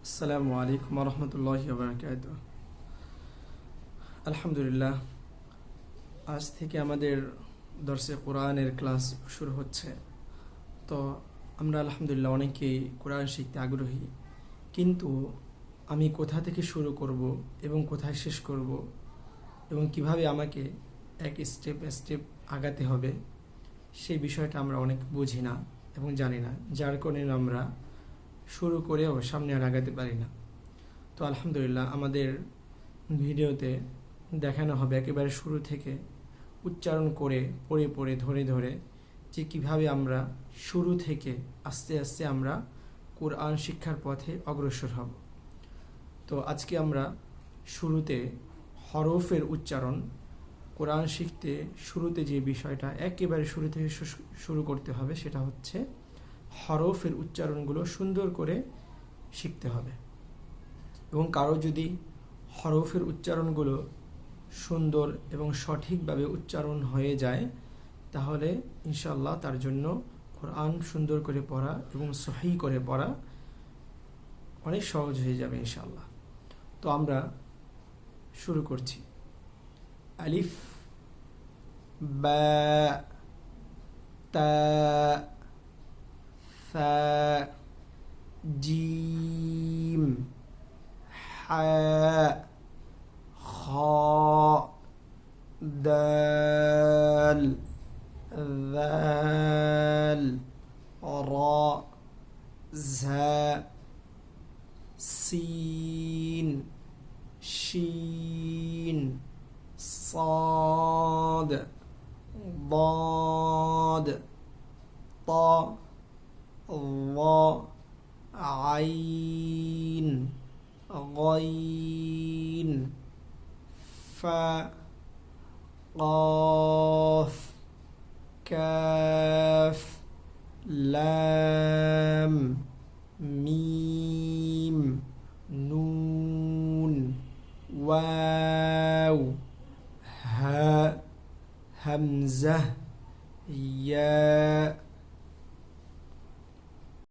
আসসালামু আলাইকুম রহমতুল্লাহি ওয়া বারাকাতুহু। আলহামদুলিল্লাহ, আজ থেকে আমাদের দর্শে কোরআনের ক্লাস শুরু হচ্ছে। তো আমরা আলহামদুলিল্লাহ অনেকেই কোরআন শিখতে আগ্রহী, কিন্তু আমি কোথা থেকে শুরু করব এবং কোথায় শেষ করব এবং কিভাবে আমাকে এক স্টেপ স্টেপ আগাতে হবে সেই বিষয়টা আমরা অনেক বুঝি না এবং জানি না, যার কারণে আমরা শুরু করেও সামনে আর আগাতে পারি না। তো আলহামদুলিল্লাহ আমাদের ভিডিওতে দেখানো হবে একেবারে শুরু থেকে উচ্চারণ করে পড়ে পড়ে ধরে ধরে যে কিভাবে আমরা শুরু থেকে আস্তে আস্তে আমরা কোরআন শিক্ষার পথে অগ্রসর হব। তো আজকে আমরা শুরুতে হরফের উচ্চারণ, কোরআন শিখতে শুরুতে যে বিষয়টা একেবারে শুরু থেকে শুরু করতে হবে সেটা হচ্ছে হরফের উচ্চারণগুলো সুন্দর করে শিখতে হবে। এবং কারো যদি হরফের উচ্চারণগুলো সুন্দর এবং সঠিকভাবে উচ্চারণ হয়ে যায় তাহলে ইনশাআল্লাহ তার জন্য কোরআন সুন্দর করে পড়া এবং সহি করে পড়া অনেক সহজ হয়ে যাবে ইনশাআল্লাহ। তো আমরা শুরু করছি। আলিফ, বা, তা, সা, জিম, হা, খ, দাল, ذال, را, زا, سين, شين, صاد, ضاد, طا, ظا, عين, غين, فا, قاف, كاف, لام, ميم, نون, واو, ها, همزة, ياء,